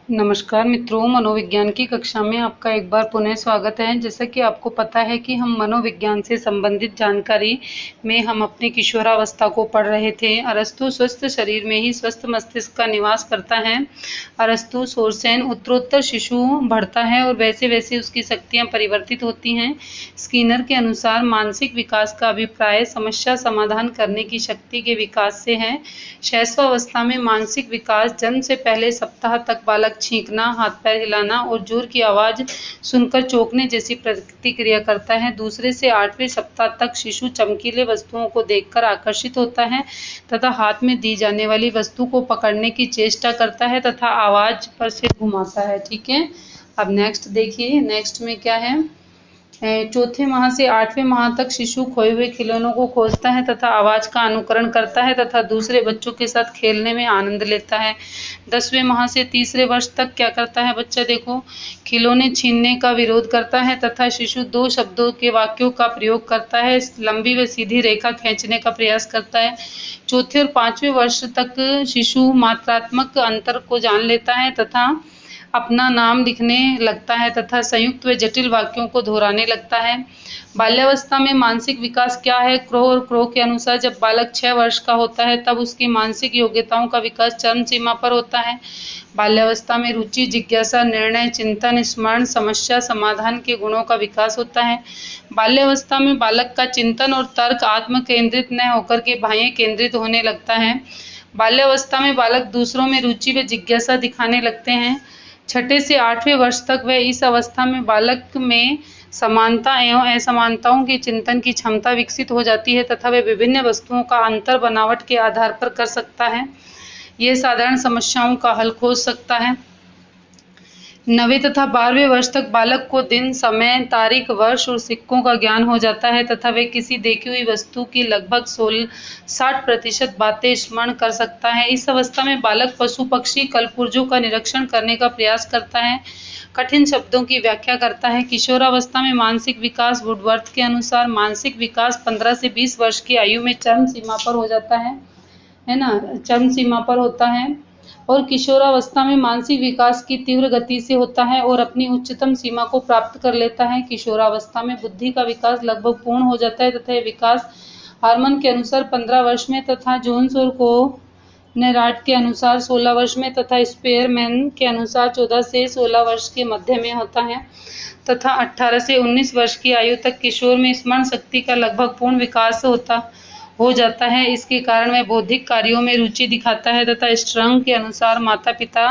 नमस्कार मित्रों, मनोविज्ञान की कक्षा में आपका एक बार पुनः स्वागत है। जैसा कि आपको पता है कि हम मनोविज्ञान से संबंधित जानकारी में हम अपनी किशोरावस्था को पढ़ रहे थे। अरस्तु स्वस्थ शरीर में ही स्वस्थ मस्तिष्क का निवास करता है। अरस्तु सोर्सेन उत्तरोत्तर शिशु बढ़ता है और वैसे वैसे उसकी शक्तियां परिवर्तित होती हैं। स्किनर के अनुसार मानसिक विकास का अभिप्राय समस्या समाधान करने की शक्ति के विकास से है। शैशवावस्था में मानसिक विकास जन्म से पहले सप्ताह तक बालक छींकना, हाथ पैर हिलाना और जोर की आवाज सुनकर चौंकने जैसी प्रतिक्रिया करता है। दूसरे से 8वें सप्ताह तक शिशु चमकीले वस्तुओं को देखकर आकर्षित होता है तथा हाथ में दी जाने वाली वस्तु को पकड़ने की चेष्टा करता है तथा आवाज पर सिर घुमाता है। ठीक है, अब नेक्स्ट देखिए, नेक्स्ट में क्या है। चौथे माह से 8वें माह तक शिशु खोए हुए खिलौनों को खोजता है तथा आवाज का अनुकरण करता है तथा दूसरे बच्चों के साथ खेलने में आनंद लेता है। 10वें माह से तीसरे वर्ष तक क्या करता है बच्चा, देखो, खिलौने छीनने का विरोध करता है तथा शिशु 2 शब्दों के वाक्यों का प्रयोग करता है, लंबी व सीधी रेखा खींचने का प्रयास करता है। चौथे और 5वें वर्ष तक शिशु मात्रात्मक अंतर को जान लेता है तथा अपना नाम लिखने लगता है तथा संयुक्त व जटिल वाक्यों को दोहराने लगता है। बाल्यावस्था में मानसिक विकास क्या है? क्रो और क्रो के अनुसार जब बालक 6 वर्ष का होता है तब उसकी मानसिक योग्यताओं का विकास चरम सीमा पर होता है। बाल्यावस्था में रुचि, जिज्ञासा, निर्णय, चिंतन, स्मरण, समस्या समाधान के गुणों का विकास होता है। बाल्यावस्था में बालक का चिंतन और तर्क आत्म केंद्रित न होकर के बाह्य केंद्रित होने लगता है। बाल्यावस्था में बालक दूसरों में रुचि व जिज्ञासा दिखाने लगते हैं। 6ठे से 8वें वर्ष तक वह इस अवस्था में बालक में समानता एवं असमानताओं के चिंतन की क्षमता विकसित हो जाती है तथा वह विभिन्न वस्तुओं का अंतर बनावट के आधार पर कर सकता है। यह साधारण समस्याओं का हल खोज सकता है। 9वें तथा 12वें वर्ष तक बालक को दिन, समय, तारीख, वर्ष और सिक्कों का ज्ञान हो जाता है तथा वह किसी देखी हुई वस्तु की लगभग 60% बातें स्मरण कर सकता है। इस अवस्था में बालक पशु, पक्षी, कलपुर्जों का निरीक्षण करने का प्रयास करता है, कठिन शब्दों की व्याख्या करता है। किशोरावस्था में मानसिक विकास वुडवर्थ के अनुसार मानसिक विकास 15 से 20 वर्ष की आयु में चरम सीमा पर हो जाता है ना, चरम सीमा पर होता है और किशोरावस्था में मानसिक विकास की तीव्र गति से होता है और अपनी उच्चतम सीमा को प्राप्त कर लेता है। किशोरावस्था में बुद्धि का विकास लगभग पूर्ण हो जाता है तथा यह विकास हार्मन के अनुसार 15 वर्ष में तथा जोन्स और को नेराट के अनुसार 16 वर्ष में तथा स्पेयरमैन के अनुसार 14 से 16 वर्ष के मध्य में होता है तथा 18 से 19 वर्ष की आयु तक किशोर में स्मरण शक्ति का लगभग पूर्ण विकास हो जाता है। इसके कारण वह बौद्धिक कार्यों में रुचि दिखाता है तथा स्ट्रंग के अनुसार माता पिता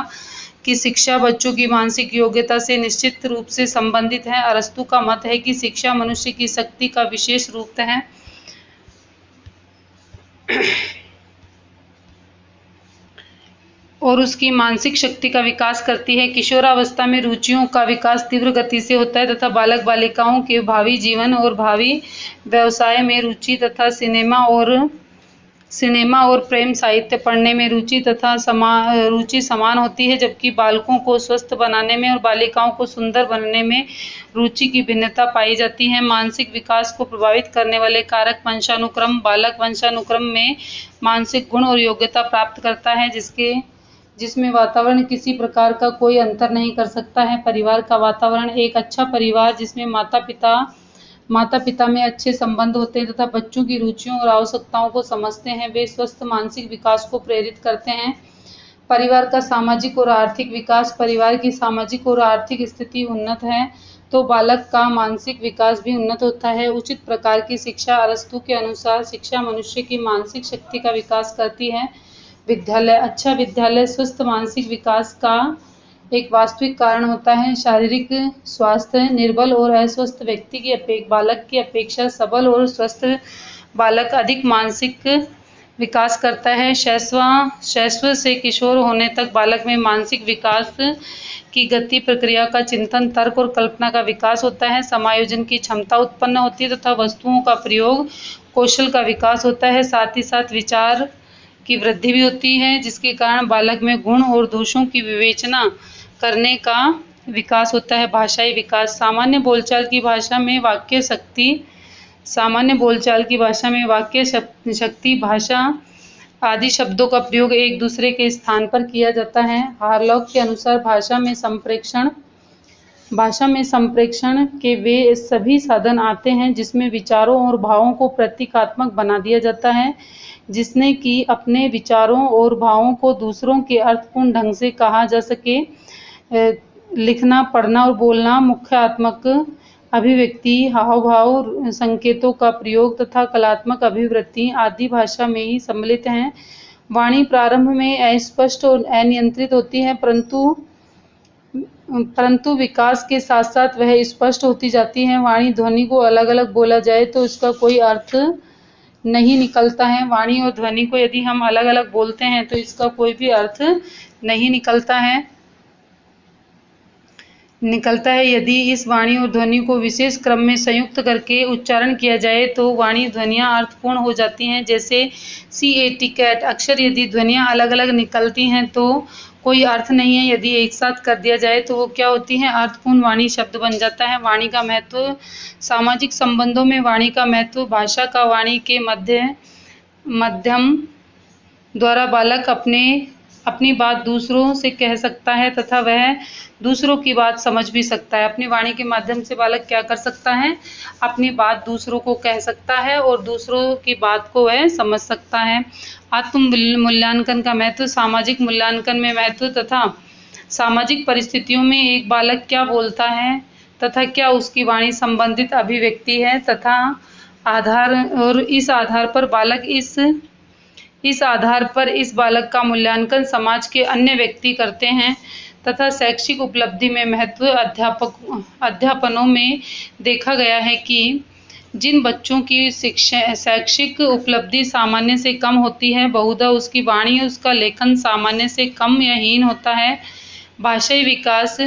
की शिक्षा बच्चों की मानसिक योग्यता से निश्चित रूप से संबंधित है। अरस्तु का मत है कि शिक्षा मनुष्य की शक्ति का विशेष रूप है और उसकी मानसिक शक्ति का विकास करती है। किशोरावस्था में रुचियों का विकास तीव्र गति से होता है तथा बालक बालिकाओं के भावी जीवन और भावी व्यवसाय में रुचि तथा सिनेमा और प्रेम साहित्य पढ़ने में रुचि तथा रुचि समान होती है, जबकि बालकों को स्वस्थ बनाने में और बालिकाओं को सुंदर बनने में रुचि की भिन्नता पाई जाती है। मानसिक विकास को प्रभावित करने वाले कारक वंशानुक्रम। बालक वंशानुक्रम में मानसिक गुण और योग्यता प्राप्त करता है जिसमें वातावरण किसी प्रकार का कोई अंतर नहीं कर सकता है। परिवार का वातावरण। एक अच्छा परिवार जिसमें माता पिता में अच्छे संबंध होते हैं तथा बच्चों की रुचियों और आवश्यकताओं को समझते हैं, वे स्वस्थ मानसिक विकास को प्रेरित करते हैं। परिवार का सामाजिक और आर्थिक विकास। परिवार की सामाजिक और आर्थिक स्थिति उन्नत है तो बालक का मानसिक विकास भी उन्नत होता है। उचित प्रकार की शिक्षा। अरस्तु के अनुसार शिक्षा मनुष्य की मानसिक शक्ति का विकास करती है। विद्यालय। अच्छा विद्यालय स्वस्थ मानसिक विकास का एक वास्तविक कारण होता है। शारीरिक स्वास्थ्य। निर्बल और अस्वस्थ व्यक्ति की बालक की अपेक्षा सबल और स्वस्थ बालक अधिक मानसिक विकास करता है। शैशव से किशोर होने तक बालक में मानसिक विकास की गति, प्रक्रिया का चिंतन, तर्क और कल्पना का विकास होता है। समायोजन की क्षमता उत्पन्न होती है तथा वस्तुओं का प्रयोग कौशल का विकास होता है। साथ ही साथ विचार की वृद्धि भी होती है, जिसके कारण बालक में गुण और दोषों की विवेचना करने का विकास होता है। भाषाई विकास। सामान्य बोलचाल की भाषा में वाक्य शक्ति भाषा आदि शब्दों का प्रयोग एक दूसरे के स्थान पर किया जाता है। हार्लॉक के अनुसार भाषा में संप्रेषण के वे सभी साधन आते हैं जिसमें विचारों और भावों को प्रतीकात्मक बना दिया जाता है, जिसने कि अपने विचारों और भावों को दूसरों के अर्थपूर्ण ढंग से कहा जा सके। लिखना, पढ़ना और बोलना मुख्यात्मक अभिव्यक्ति, हाव-भाव, संकेतों का प्रयोग तथा कलात्मक अभिव्यक्ति आदि भाषा में ही सम्मिलित हैं। वाणी प्रारंभ में अस्पष्ट और अनियंत्रित होती है, परंतु विकास के साथ साथ वह स्पष्ट होती जाती है। वाणी ध्वनि को अलग अलग बोला जाए तो इसका कोई अर्थ नहीं निकलता है। वाणी और ध्वनि को यदि हम अलग अलग बोलते हैं तो इसका कोई भी अर्थ नहीं निकलता है। यदि इस वाणी और ध्वनि को विशेष क्रम में संयुक्त करके उच्चारण किया जाए तो वाणी ध्वनियाँ अर्थपूर्ण हो जाती हैं। जैसे CAT कैट अक्षर यदि ध्वनियाँ अलग अलग निकलती हैं तो कोई अर्थ नहीं है, यदि एक साथ कर दिया जाए तो वो क्या होती है, अर्थपूर्ण वाणी शब्द बन जाता है। वाणी का महत्व, सामाजिक संबंधों में वाणी का महत्व। भाषा का वाणी के माध्यम द्वारा बालक अपनी बात दूसरों से कह सकता है तथा वह दूसरों की बात समझ भी सकता है। अपनी वाणी के माध्यम से बालक क्या कर सकता है, अपनी बात दूसरों को कह सकता है और दूसरों की बात को वह समझ सकता है। आत्म मूल्यांकन का महत्व, सामाजिक मूल्यांकन में महत्व तथा सामाजिक परिस्थितियों में एक बालक क्या बोलता है तथा क्या उसकी वाणी संबंधित अभिव्यक्ति है तथा इस आधार पर इस बालक का मूल्यांकन समाज के अन्य व्यक्ति करते हैं तथा शैक्षिक उपलब्धि में महत्व। अध्यापनों में देखा गया है कि जिन बच्चों की शैक्षिक उपलब्धि सामान्य से कम होती है, बहुधा उसकी वाणी, उसका लेखन सामान्य से कम या हीन होता है। भाषाई विकास,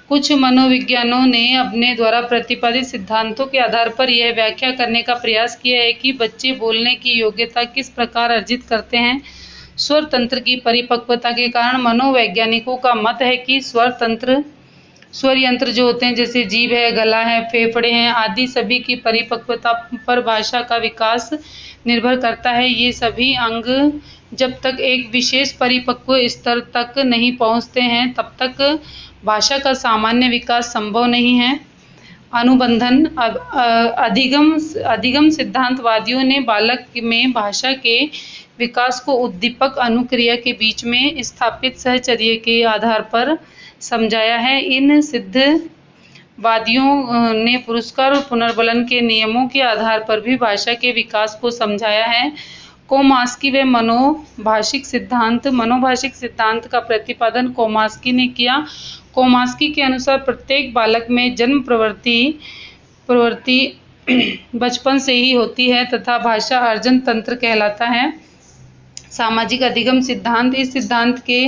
कुछ मनोविज्ञानों ने अपने द्वारा प्रतिपादित सिद्धांतों के आधार पर यह व्याख्या करने का प्रयास किया है कि बच्चे बोलने की योग्यता किस प्रकार अर्जित करते हैं। स्वर तंत्र की परिपक्वता के कारण मनोवैज्ञानिकों का मत है कि स्वर यंत्र जो होते हैं, जैसे जीभ है, गला है, फेफड़े हैं आदि, सभी की परिपक्वता पर भाषा का विकास निर्भर करता है। ये सभी अंग जब तक एक विशेष परिपक्व स्तर तक नहीं पहुंचते हैं तब तक भाषा का सामान्य विकास संभव नहीं है। अनुबंधन, अधिगम सिद्धांतवादियों ने बालक में भाषा के विकास को उद्दीपक अनुक्रिया के बीच में स्थापित सहचर्य के आधार पर समझाया है। इन सिद्धवादियों ने पुरस्कार और पुनर्बलन के नियमों के आधार पर भी भाषा के विकास को समझाया है। कोमास्की व मनोभाषिक सिद्धांत का प्रतिपादन कोमास्की ने किया। कोमास्की के अनुसार प्रत्येक बालक में जन्म प्रवृत्ति बचपन से ही होती है तथा भाषा अर्जन तंत्र कहलाता है। सामाजिक अधिगम सिद्धांत, इस सिद्धांत के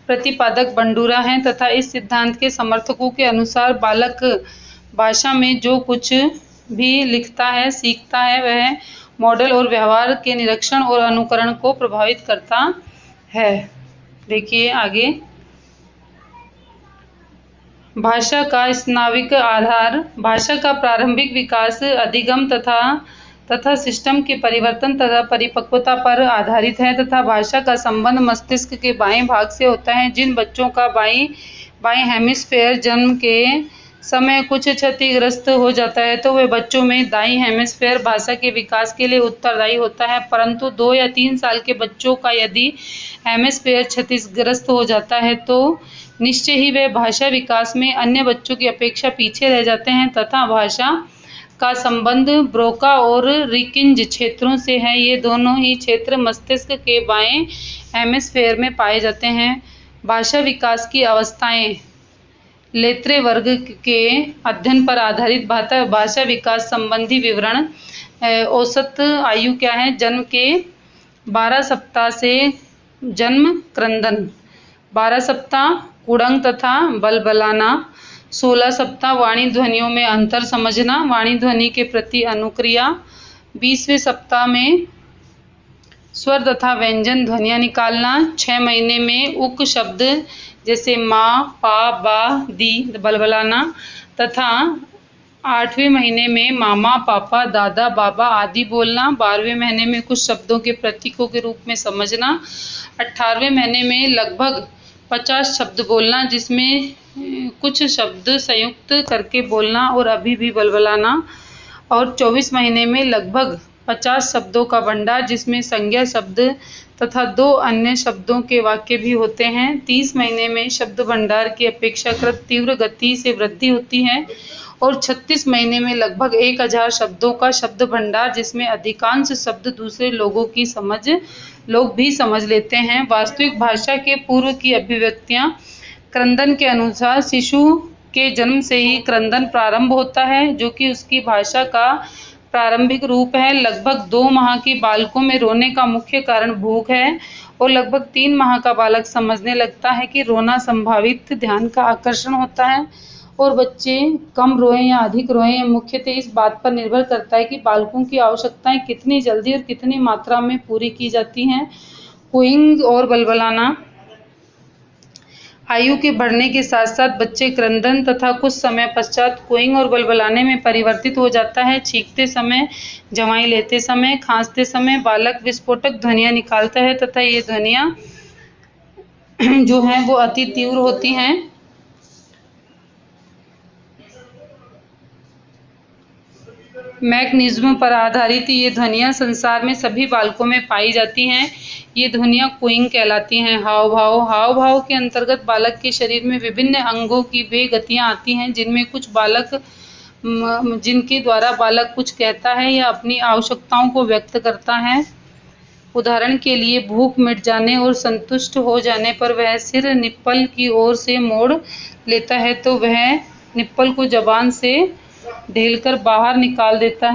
प्रतिपादक बंडूरा हैं तथा इस सिद्धांत के समर्थकों के अनुसार बालक भाषा में जो कुछ भी लिखता है, सीखता है, वह मॉडल और व्यवहार के निरीक्षण और अनुकरण को प्रभावित करता है। देखिए आगे, भाषा का स्नाविक आधार, भाषा का प्रारंभिक विकास अधिगम तथा सिस्टम के परिवर्तन तथा परिपक्वता पर आधारित है तथा भाषा का संबंध मस्तिष्क के बाएं भाग से होता है। जिन बच्चों का बाएं हेमिस्फेयर जन्म के समय कुछ क्षतिग्रस्त हो जाता है तो वे बच्चों में दाईं हेमिस्फेयर भाषा के विकास के लिए उत्तरदायी होता है, परंतु 2 या 3 साल के बच्चों का यदि हेमिस्फेयर क्षतिग्रस्त हो जाता है तो निश्चय ही वे भाषा विकास में अन्य बच्चों की अपेक्षा पीछे रह जाते हैं तथा भाषा का संबंध ब्रोका और रिकिंज क्षेत्रों से है। ये दोनों ही क्षेत्र मस्तिष्क के बाएं हेमिस्फेयर में पाए जाते हैं। भाषा विकास की अवस्थाएं, लेत्रे वर्ग के अध्ययन पर आधारित भाषा विकास संबंधी विवरण। औसत आयु क्या है, जन्म के 12 सप्ताह से जन्म क्रंदन, 12 सप्ताह कुड़ंग तथा बलबलाना, 16 सप्ताह वाणी ध्वनियों में अंतर समझना, वाणी ध्वनि के प्रति अनुक्रिया, 20वें सप्ताह में स्वर तथा व्यंजन ध्वनियाँ निकालना, 6 महीने में उक शब्द जैसे माँ, पा, बा, दी बलबलाना तथा 8वें महीने में मामा, पापा, दादा, बाबा आदि बोलना। 12वें महीने में कुछ शब्दों के प्रतीकों के रूप में समझना। 18वें महीने में लगभग 50 शब्द बोलना, जिसमें कुछ शब्द संयुक्त करके बोलना और अभी भी बलबलाना। और 24 महीने में लगभग 50 शब्दों का भंडार, जिसमें संज्ञा शब्द तथा 2 अन्य शब्दों के वाक्य भी होते हैं। 30 महीने में शब्द भंडार की अपेक्षाकृत तीव्र गति से वृद्धि होती है। और 36 महीने में लगभग 1000 शब्दों का शब्द भंडार, जिसमें अधिकांश शब्द दूसरे लोग भी समझ लेते हैं। वास्तविक भाषा के पूर्व की अभिव्यक्तियां। क्रंदन के अनुसार शिशु के जन्म से ही क्रंदन प्रारंभ होता है, जो कि उसकी भाषा का प्रारंभिक रूप है। लगभग 2 माह के बालकों में रोने का मुख्य कारण भूख है और लगभग 3 माह का बालक समझने लगता है कि रोना संभावित ध्यान का आकर्षण होता है। और बच्चे कम रोएं या अधिक रोएं, मुख्यतः इस बात पर निर्भर करता है कि बालकों की आवश्यकताएं कितनी जल्दी और कितनी मात्रा में पूरी की जाती हैं। कूइंग और बलबलाना। आयु के बढ़ने के साथ साथ बच्चे क्रंदन तथा कुछ समय पश्चात कूइंग और बलबलाने में परिवर्तित हो जाता है। छींकते समय, जमाई लेते समय, खांसते समय बालक विस्फोटक ध्वनियां निकालता है तथा ये ध्वनियां जो हैं वो अति तीव्र होती हैं। मैकेनिज्म पर आधारित ये ध्वनियाँ संसार में सभी बालकों में पाई जाती हैं। ये ध्वनियाँ कूइंग कहलाती हैं। हाव भाव के अंतर्गत बालक के शरीर में विभिन्न अंगों की वे गतियाँ आती हैं जिनके द्वारा बालक कुछ कहता है या अपनी आवश्यकताओं को व्यक्त करता है। उदाहरण के लिए, भूख मिट जाने और संतुष्ट हो जाने पर वह सिर निप्पल की ओर से मोड़ लेता है तो वह निप्पल को जबान से ढेलकर बाहर निकाल देता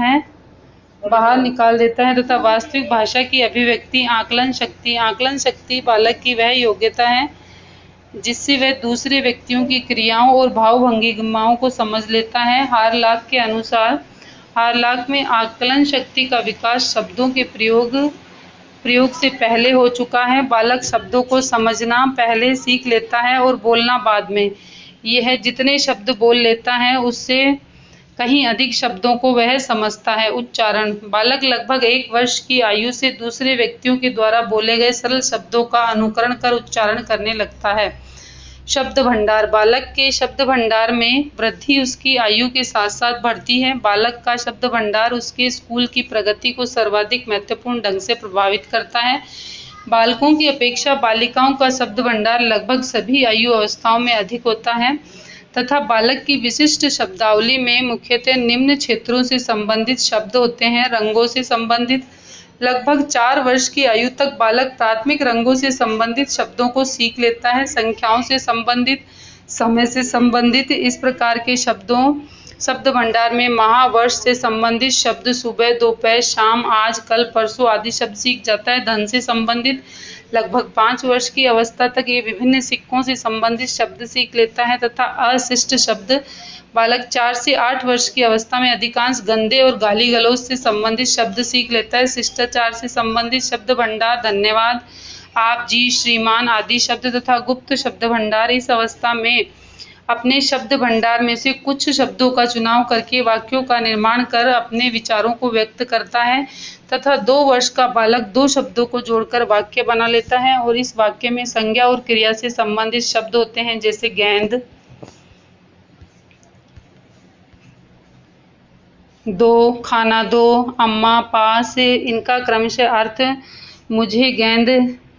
है तथा वास्तविक भाषा की अभिव्यक्ति आकलन शक्ति बालक की वह योग्यता है जिससे वह दूसरे व्यक्तियों की क्रियाओं और भाव भंगिमाओं को समझ लेता है। हारलॉक के अनुसार हारलॉक में आकलन शक्ति का विकास शब्दों के प्रयोग से पहले हो चुका है। बालक शब्दों को समझना पहले सीख लेता है और बोलना बाद में। यह जितने शब्द बोल लेता है उससे कहीं अधिक शब्दों को वह समझता है। उच्चारण। बालक लगभग 1 वर्ष की आयु से दूसरे व्यक्तियों के द्वारा बोले गए सरल शब्दों का अनुकरण कर उच्चारण करने लगता है। शब्द भंडार। बालक के शब्द भंडार में वृद्धि उसकी आयु के साथ साथ बढ़ती है। बालक का शब्द भंडार उसके स्कूल की प्रगति को सर्वाधिक महत्वपूर्ण ढंग से प्रभावित करता है। बालकों की अपेक्षा बालिकाओं का शब्द भंडार लगभग सभी आयु अवस्थाओं में अधिक होता है तथा बालक की विशिष्ट शब्दावली में मुख्यतः निम्न क्षेत्रों से संबंधित शब्द होते हैं। रंगों से संबंधित। लगभग 4 वर्ष की आयु तक बालक प्राथमिक रंगों से संबंधित शब्दों को सीख लेता है। संख्याओं से संबंधित, समय से संबंधित इस प्रकार के शब्द भंडार में माह, वर्ष से संबंधित शब्द, सुबह, दोपहर, शाम, आज, कल, परसों आदि शब्द सीख जाता है। धन से संबंधित लगभग 5 वर्ष की अवस्था तक ये विभिन्न सिक्कों से संबंधित शब्द सीख लेता है तथा अशिष्ट शब्द। बालक 4 से 8 वर्ष की अवस्था में अधिकांश गंदे और गाली गलौज से संबंधित शब्द सीख लेता है। शिष्टाचार से संबंधित शब्द भंडार, धन्यवाद, आप, जी, श्रीमान आदि शब्द तथा गुप्त शब्द भंडार। इस अवस्था में अपने शब्द भंडार में से कुछ शब्दों का चुनाव करके वाक्यों का निर्माण कर अपने विचारों को व्यक्त करता है तथा 2 वर्ष का बालक 2 शब्दों को जोड़कर वाक्य बना लेता है और इस वाक्य में संज्ञा और क्रिया से संबंधित शब्द होते हैं, जैसे गेंद, दो, खाना दो, अम्मा, पास। इनका क्रमशः अर्थ मुझे गेंद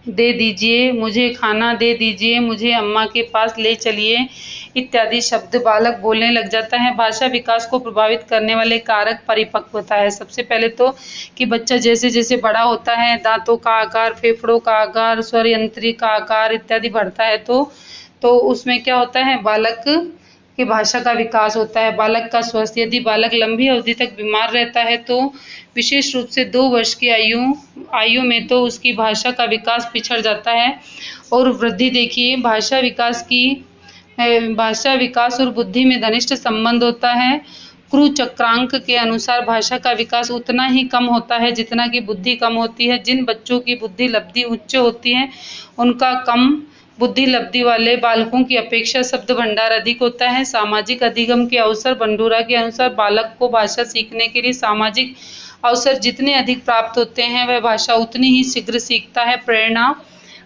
दे दीजिए, मुझे खाना दे दीजिए, मुझे अम्मा के पास ले चलिए इत्यादि शब्द बालक बोलने लग जाता है। भाषा विकास को प्रभावित करने वाले कारक परिपक्वता है। सबसे पहले तो कि बच्चा जैसे जैसे बड़ा होता है, दांतों का आकार, फेफड़ों का आकार, स्वर यंत्री का आकार इत्यादि बढ़ता है तो उसमें क्या होता है, बालक की भाषा का विकास होता है। बालक का स्वास्थ्य। यदि बालक लंबी अवधि तक बीमार रहता है तो विशेष रूप से 2 वर्ष की आयु में तो उसकी भाषा का विकास पिछड़ जाता है। और वृद्धि देखिए, भाषा विकास और बुद्धि में घनिष्ठ संबंध होता है। क्रू चक्रांक के अनुसार भाषा का विकास उतना ही कम होता है जितना कि बुद्धि कम होती है। जिन बच्चों की बुद्धि लब्धि उच्च होती है उनका कम बुद्धि लब्धि वाले बालकों की अपेक्षा शब्द भंडार अधिक होता है। सामाजिक अधिगम के अवसर, बंडूरा के अनुसार बालक को भाषा सीखने के लिए सामाजिक अवसर जितने अधिक प्राप्त होते हैं वह भाषा उतनी ही शीघ्र सीखता है। प्रेरणा,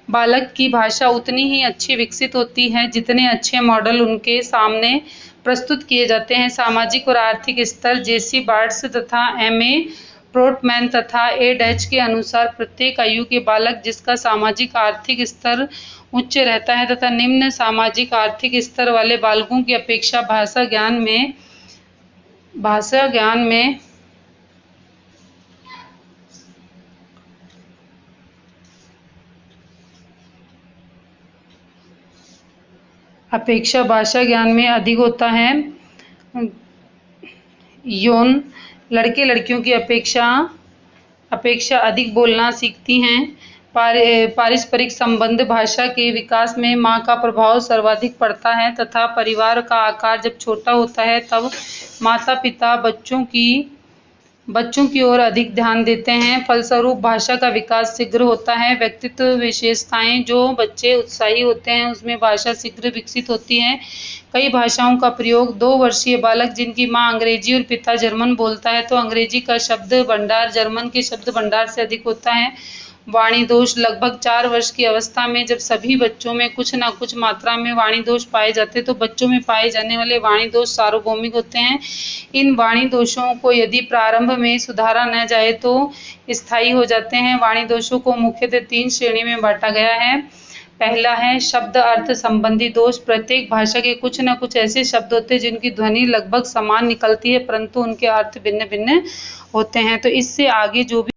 बालक की भाषा उतनी ही अच्छी विकसित होती है जितने अच्छे मॉडल उनके सामने प्रस्तुत किए जाते हैं। सामाजिक और आर्थिक स्तर, जेसी बार्ट्स तथा एम.ए. प्रोटमैन तथा एडएच के अनुसार प्रत्येक आयु के बालक जिसका सामाजिक आर्थिक स्तर उच्च रहता है तथा निम्न सामाजिक आर्थिक स्तर वाले बालकों की अपेक्षा भाषा ज्ञान में अधिक होता है। यौन, लड़के लड़कियों की अपेक्षा अधिक बोलना सीखती हैं। पारस्परिक संबंध, भाषा के विकास में माँ का प्रभाव सर्वाधिक पड़ता है तथा परिवार का आकार जब छोटा होता है तब माता पिता बच्चों की ओर अधिक ध्यान देते हैं। फलस्वरूप भाषा का विकास शीघ्र होता है। व्यक्तित्व विशेषताएं, जो बच्चे उत्साही होते हैं उसमें भाषा शीघ्र विकसित होती है। कई भाषाओं का प्रयोग, 2 वर्षीय बालक जिनकी मां अंग्रेजी और पिता जर्मन बोलता है तो अंग्रेजी का शब्द भंडार जर्मन के शब्द भंडार से अधिक होता है। वाणी दोष, लगभग 4 वर्ष की अवस्था में जब सभी बच्चों में कुछ न कुछ मात्रा में वाणी दोष पाए जाते हैं तो बच्चों में पाए जाने वाले वाणी दोष सार्वभौमिक होते हैं। इन वाणी दोषों को यदि प्रारंभ में सुधारा न जाए तो स्थायी हो जाते हैं। वाणी दोषों को मुख्यतः 3 श्रेणी में बांटा गया है। पहला है शब्द अर्थ संबंधी दोष। प्रत्येक भाषा के कुछ न कुछ ऐसे शब्द होते हैं जिनकी ध्वनि लगभग समान निकलती है परंतु उनके अर्थ भिन्न भिन्न होते हैं। तो इससे आगे जो भी